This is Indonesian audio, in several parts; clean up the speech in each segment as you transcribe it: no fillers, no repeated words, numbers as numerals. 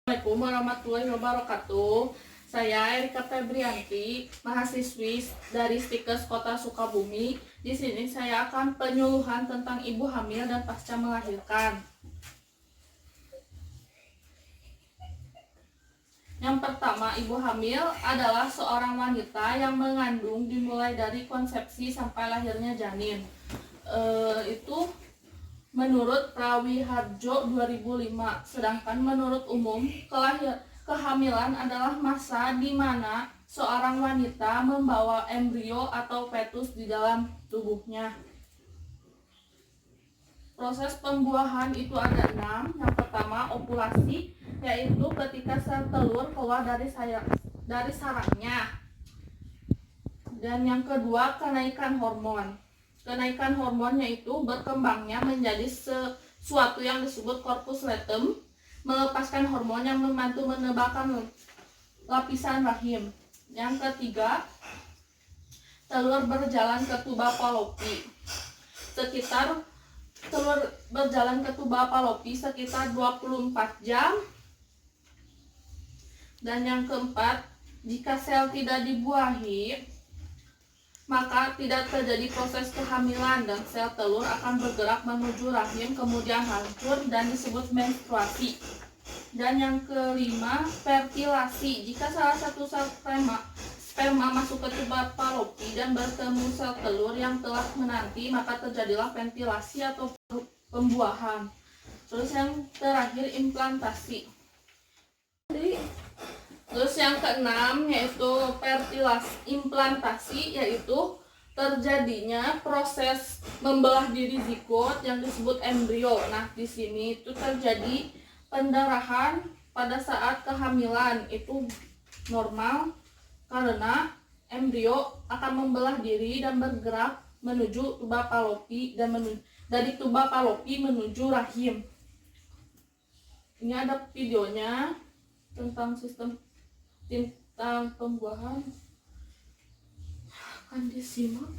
Assalamualaikum warahmatullahi wabarakatuh. Saya Erika Febrianti, mahasiswi dari Stikes Kota Sukabumi. Di sini saya akan penyuluhan tentang ibu hamil dan pasca melahirkan. Yang pertama, ibu hamil adalah seorang wanita yang mengandung dimulai dari konsepsi sampai lahirnya janin. Itu menurut Prawiharjo 2005. Sedangkan menurut umum, kehamilan adalah masa di mana seorang wanita membawa embrio atau fetus di dalam tubuhnya. Proses pembuahan itu ada 6. Yang pertama, ovulasi, yaitu ketika sel telur keluar dari sarangnya. Dan yang kedua, kenaikan hormon. Kenaikan hormonnya itu berkembangnya menjadi sesuatu yang disebut corpus luteum, melepaskan hormon yang membantu menebalkan lapisan rahim. Yang ketiga, telur berjalan ke tuba Fallopi. Telur berjalan ke tuba Fallopi sekitar 24 jam. Dan yang keempat, jika sel tidak dibuahi, maka tidak terjadi proses kehamilan dan sel telur akan bergerak menuju rahim, kemudian hancur dan disebut menstruasi. Dan yang kelima, fertilasi. Jika salah satu sel sperma masuk ke tuba Fallopi dan bertemu sel telur yang telah menanti, maka terjadilah ventilasi atau pembuahan. Terus yang terakhir, implantasi. Terus yang keenam yaitu implantasi, yaitu terjadinya proses membelah diri zigot yang disebut embrio. Nah, di sini itu terjadi pendarahan pada saat kehamilan, itu normal karena embrio akan membelah diri dan bergerak menuju tuba Fallopi dan dari tuba Fallopi menuju rahim. Ini ada videonya tentang pembuahan, akan disimak.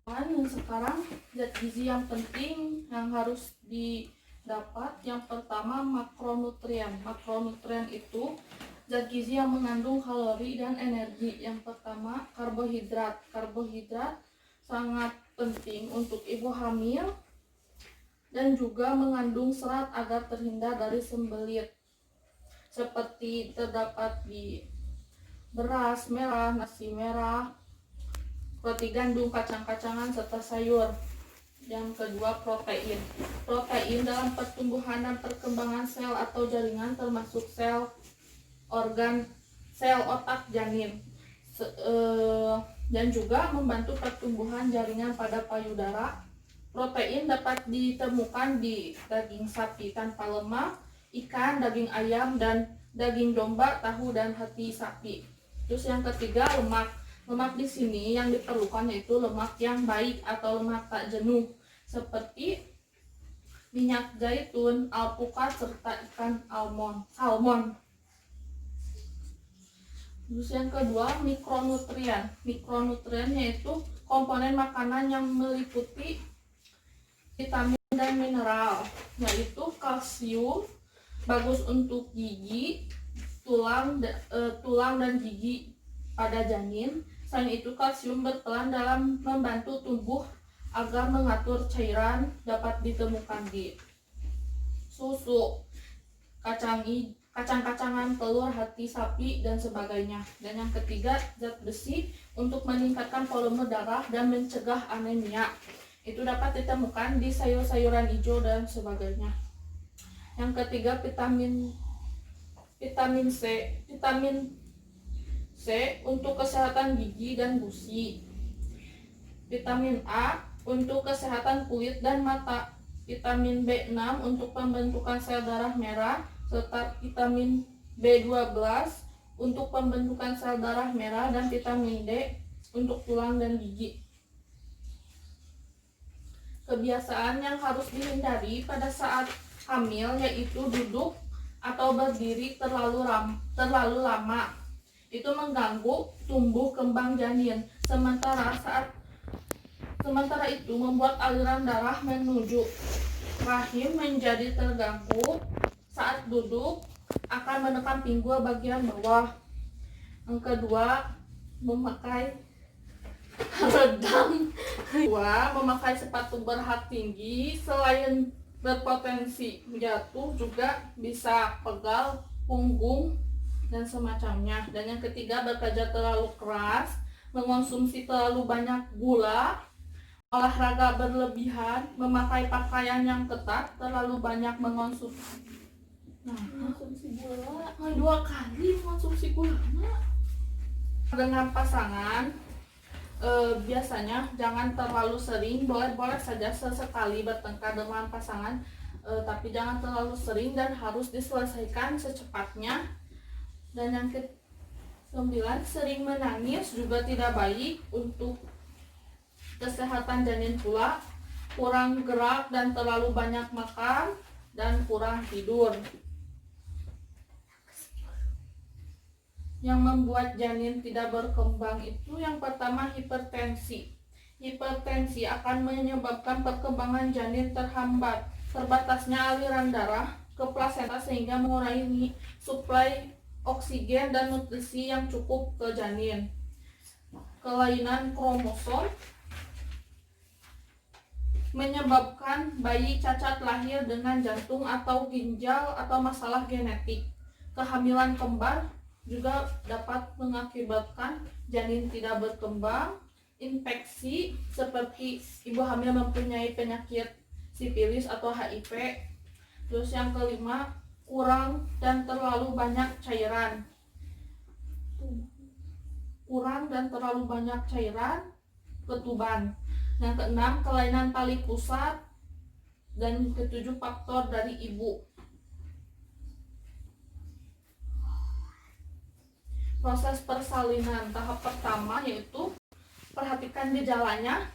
Dan sekarang zat gizi yang penting yang harus didapat, yang pertama makronutrien. Makronutrien itu zat gizi yang mengandung kalori dan energi. Yang pertama karbohidrat. Karbohidrat sangat penting untuk ibu hamil dan juga mengandung serat agar terhindar dari sembelit, seperti terdapat di beras merah, nasi merah, roti gandum, kacang-kacangan, serta sayur. Yang kedua protein. Protein dalam pertumbuhan dan perkembangan sel atau jaringan, termasuk sel organ, sel otak janin, dan juga membantu pertumbuhan jaringan pada payudara. Protein dapat ditemukan di daging sapi tanpa lemak, ikan, daging ayam, dan daging domba, tahu, dan hati sapi. Terus yang ketiga lemak. Lemak di sini yang diperlukan yaitu lemak yang baik atau lemak tak jenuh, seperti minyak zaitun, alpukat, serta ikan salmon. Terus yang kedua mikronutrien. Mikronutrien yaitu komponen makanan yang meliputi vitamin dan mineral, yaitu kalsium, bagus untuk gigi, tulang dan gigi pada janin. Selain itu kalsium berperan dalam membantu tubuh agar mengatur cairan, dapat ditemukan di susu, kacang-kacangan, telur, hati sapi, dan sebagainya. Dan yang ketiga zat besi untuk meningkatkan volume darah dan mencegah anemia. Itu dapat ditemukan di sayur-sayuran hijau dan sebagainya. Yang ketiga vitamin C. Vitamin C untuk kesehatan gigi dan gusi. Vitamin A untuk kesehatan kulit dan mata. Vitamin B6 untuk pembentukan sel darah merah, serta vitamin B12 untuk pembentukan sel darah merah, dan vitamin D untuk tulang dan gigi. Kebiasaan yang harus dihindari pada saat hamil yaitu duduk atau berdiri terlalu lama. Itu mengganggu tumbuh kembang janin. Sementara itu membuat aliran darah menuju rahim menjadi terganggu. Saat duduk akan menekan pinggul bagian bawah. Yang kedua memakai redang. Memakai sepatu berhak tinggi selain berpotensi jatuh juga bisa pegal, punggung, dan semacamnya. Dan yang ketiga bekerja terlalu keras, mengonsumsi terlalu banyak gula, olahraga berlebihan, memakai pakaian yang ketat, terlalu banyak mengonsumsi gula, 2 kali mengonsumsi gula. Dengan pasangan biasanya jangan terlalu sering, boleh saja sesekali bertengkar dengan pasangan, tapi jangan terlalu sering dan harus diselesaikan secepatnya. Dan yang ke-9, sering menangis juga tidak baik untuk kesehatan janin pula. Kurang gerak dan terlalu banyak makan dan kurang tidur. Yang membuat janin tidak berkembang itu yang pertama hipertensi. Hipertensi akan menyebabkan perkembangan janin terhambat, terbatasnya aliran darah ke plasenta sehingga mengurangi suplai oksigen dan nutrisi yang cukup ke janin. Kelainan kromosom menyebabkan bayi cacat lahir dengan jantung atau ginjal atau masalah genetik. Kehamilan kembar juga dapat mengakibatkan janin tidak berkembang. Infeksi seperti ibu hamil mempunyai penyakit sifilis atau HIV. Terus yang kelima, kurang dan terlalu banyak cairan. Ketuban. Yang keenam, kelainan tali pusat. Dan ketujuh, faktor dari ibu. Proses persalinan tahap pertama yaitu perhatikan gejalanya,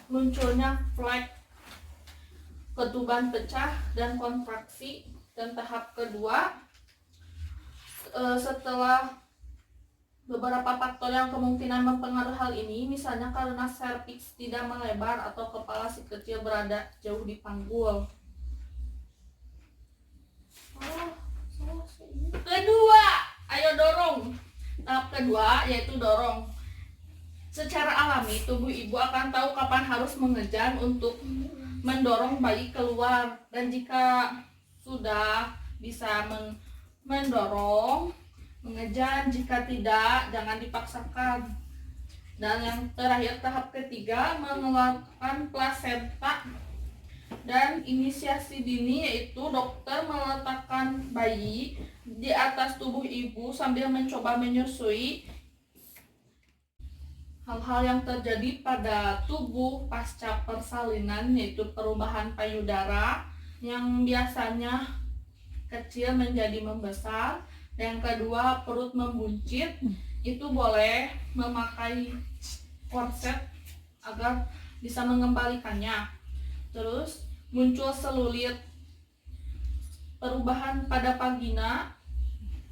munculnya flek, ketuban pecah dan kontraksi, Dan tahap kedua, setelah beberapa faktor yang kemungkinan mempengaruhi hal ini, misalnya karena serviks tidak melebar atau kepala si kecil berada jauh di panggul. Kedua, ayo dorong. Tahap kedua yaitu dorong. Secara alami, tubuh ibu akan tahu kapan harus mengejan untuk mendorong bayi keluar, dan jika sudah bisa mendorong, mengejan. Jika tidak, jangan dipaksakan. Dan yang terakhir, tahap ketiga, mengeluarkan plasenta. Dan inisiasi dini yaitu dokter meletakkan bayi di atas tubuh ibu sambil mencoba menyusui. Hal-hal yang terjadi pada tubuh pasca persalinan yaitu perubahan payudara yang biasanya kecil menjadi membesar. Yang kedua, perut membuncit. Itu boleh memakai korset agar bisa mengembalikannya. Terus muncul selulit, perubahan pada vagina,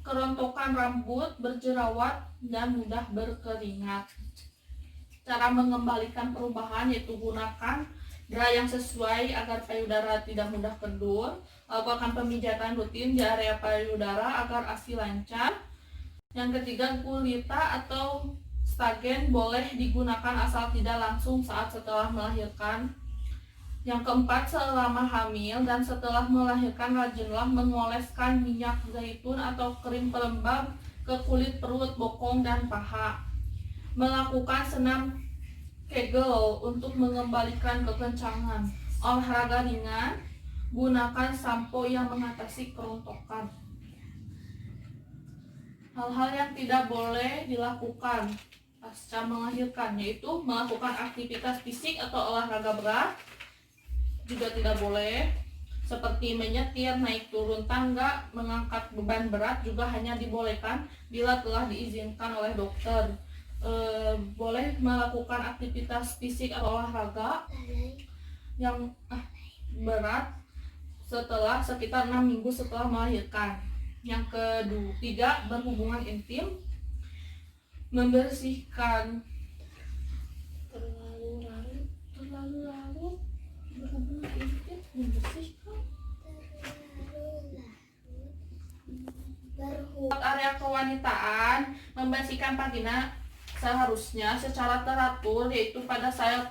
kerontokan rambut, berjerawat, dan mudah berkeringat. Cara mengembalikan perubahan yaitu gunakan bra yang sesuai agar payudara tidak mudah kendur. Lakukan pemijatan rutin di area payudara agar ASI lancar. Yang ketiga, gulita atau stagen boleh digunakan asal tidak langsung saat setelah melahirkan. Yang keempat, selama hamil dan setelah melahirkan, rajinlah mengoleskan minyak zaitun atau krim pelembab ke kulit perut, bokong, dan paha. Melakukan senam Kegel untuk mengembalikan kekencangan. Olahraga ringan, gunakan sampo yang mengatasi kerontokan. Hal-hal yang tidak boleh dilakukan pasca melahirkan yaitu melakukan aktivitas fisik atau olahraga berat juga tidak boleh, seperti menyetir, naik turun tangga, mengangkat beban berat juga hanya dibolehkan bila telah diizinkan oleh dokter. Boleh melakukan aktivitas fisik atau olahraga yang berat setelah sekitar 6 minggu setelah melahirkan. Yang ketiga, berhubungan intim, membersihkan terlalu larut berhubungan intim, membersihkan area kewanitaan, membersihkan vagina seharusnya secara teratur, yaitu pada saat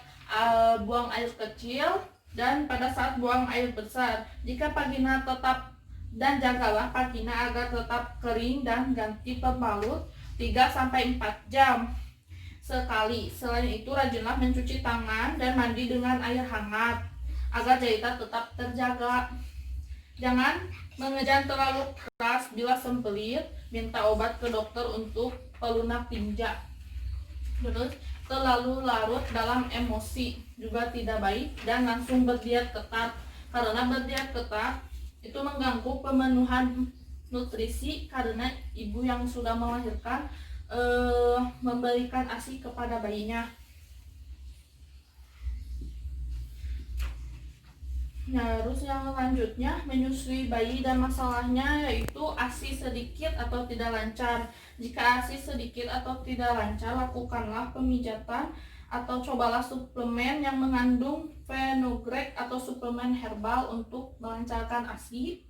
buang air kecil dan pada saat buang air besar. Jika vagina tetap, dan jagalah vagina agar tetap kering dan ganti pembalut 3-4 jam sekali. Selain itu, rajinlah mencuci tangan dan mandi dengan air hangat agar jahitan tetap terjaga. Jangan mengejan terlalu keras. Bila sembelit, minta obat ke dokter untuk pelunak tinja. Terus, terlalu larut dalam emosi juga tidak baik, dan langsung berdiet ketat. Karena berdiet ketat itu mengganggu pemenuhan nutrisi, karena ibu yang sudah melahirkan memberikan ASI kepada bayinya. Nah, terus yang selanjutnya, menyusui bayi dan masalahnya yaitu ASI sedikit atau tidak lancar. Jika ASI sedikit atau tidak lancar, lakukanlah pemijatan atau cobalah suplemen yang mengandung fenugreek atau suplemen herbal untuk melancarkan ASI.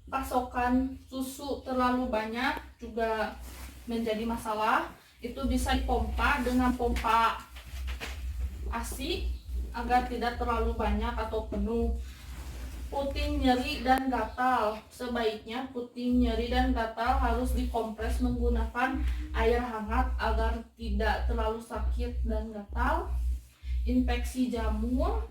Pasokan susu terlalu banyak juga menjadi masalah. Itu bisa dipompa dengan pompa ASI agar tidak terlalu banyak atau penuh. Puting nyeri dan gatal, sebaiknya puting nyeri dan gatal harus dikompres menggunakan air hangat agar tidak terlalu sakit dan gatal. Infeksi jamur,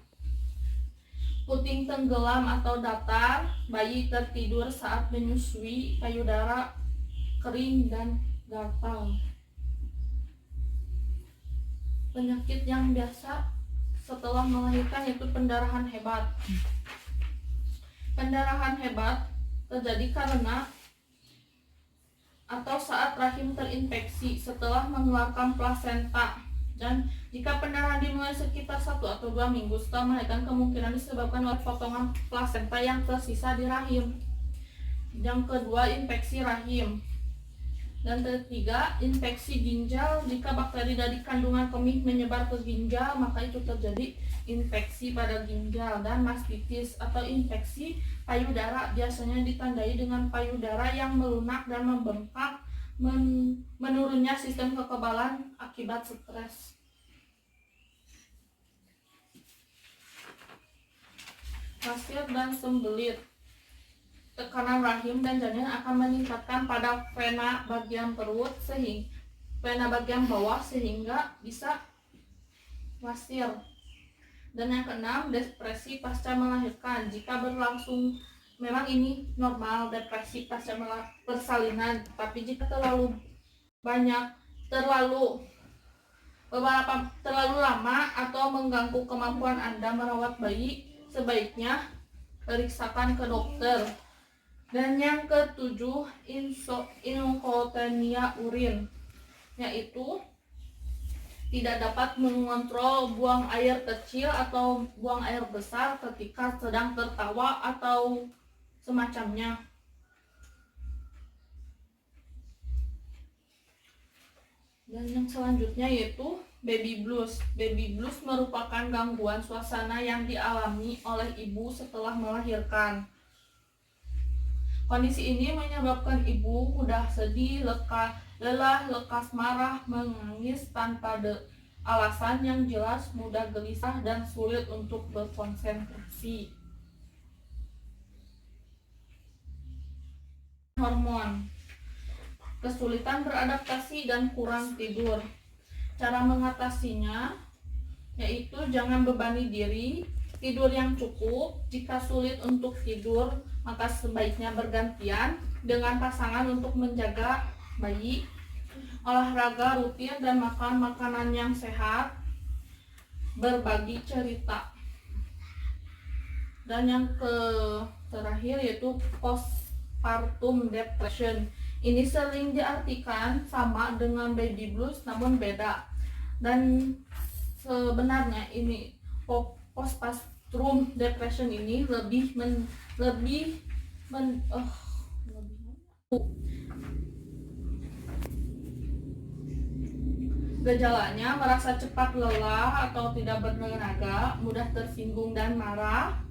puting tenggelam atau datar, bayi tertidur saat menyusui, payudara kering dan gatal. Penyakit yang biasa setelah melahirkan yaitu pendarahan hebat. Pendarahan hebat terjadi karena atau saat rahim terinfeksi setelah mengeluarkan plasenta. Dan jika pendarahan dimulai sekitar 1 atau 2 minggu setelah melahirkan, kemungkinan disebabkan oleh potongan plasenta yang tersisa di rahim. Yang kedua, infeksi rahim. Dan ketiga, infeksi ginjal. Jika bakteri dari kandungan kemih menyebar ke ginjal, maka itu terjadi infeksi pada ginjal. Dan mastitis atau infeksi payudara biasanya ditandai dengan payudara yang melunak dan membengkak, menurunnya sistem kekebalan akibat stres. Pasir dan sembelit. Tekanan rahim dan janin akan meningkatkan pada vena bagian perut sehingga vena bagian bawah sehingga bisa wasir. Dan yang keenam, depresi pasca melahirkan. Jika berlangsung, memang ini normal depresi pasca persalinan, tapi jika terlalu banyak, terlalu lama atau mengganggu kemampuan Anda merawat bayi, sebaiknya periksakan ke dokter. Dan yang ketujuh, inkontinensia urin, yaitu tidak dapat mengontrol buang air kecil atau buang air besar ketika sedang tertawa atau semacamnya. Dan yang selanjutnya yaitu baby blues. Baby blues merupakan gangguan suasana yang dialami oleh ibu setelah melahirkan. Kondisi ini menyebabkan ibu mudah sedih, lelah, lekas marah, menangis tanpa alasan yang jelas, mudah gelisah, dan sulit untuk berkonsentrasi. Hormon, kesulitan beradaptasi dan kurang tidur. Cara mengatasinya yaitu jangan bebani diri, tidur yang cukup. Jika sulit untuk tidur, maka sebaiknya bergantian dengan pasangan untuk menjaga bayi. Olahraga rutin dan makan makanan yang sehat. Berbagi cerita. Dan yang terakhir yaitu postpartum depression. Ini sering diartikan sama dengan baby blues namun beda. Dan sebenarnya ini postpartum depression ini gejalanya merasa cepat lelah atau tidak bertenaga, mudah tersinggung dan marah,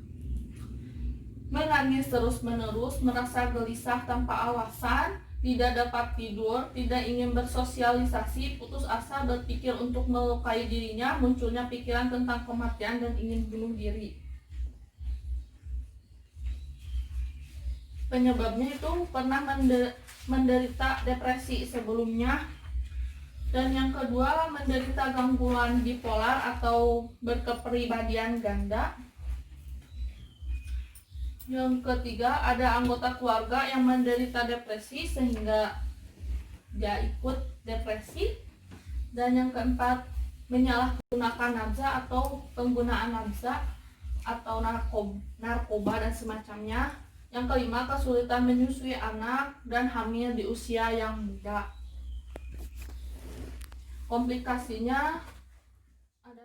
menangis terus-menerus, merasa gelisah tanpa alasan, tidak dapat tidur, tidak ingin bersosialisasi, putus asa, berpikir untuk melukai dirinya, munculnya pikiran tentang kematian dan ingin bunuh diri. Penyebabnya itu pernah menderita depresi sebelumnya. Dan yang kedua, menderita gangguan bipolar atau berkepribadian ganda. Yang ketiga, ada anggota keluarga yang menderita depresi sehingga dia ikut depresi. Dan yang keempat, menyalahgunakan nafsa atau penggunaan nafsa atau narkoba dan semacamnya. Yang kelima, kesulitan menyusui anak dan hamil di usia yang muda. Komplikasinya,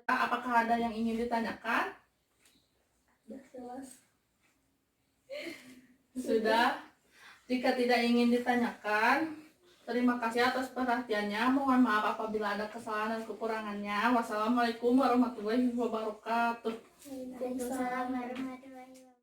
apakah ada yang ingin ditanyakan? Sudah jelas. Sudah. Jika tidak ingin ditanyakan, terima kasih atas perhatiannya. Mohon maaf apabila ada kesalahan dan kekurangannya. Wassalamualaikum warahmatullahi wabarakatuh. Waalaikumsalam warahmatullahi wabarakatuh.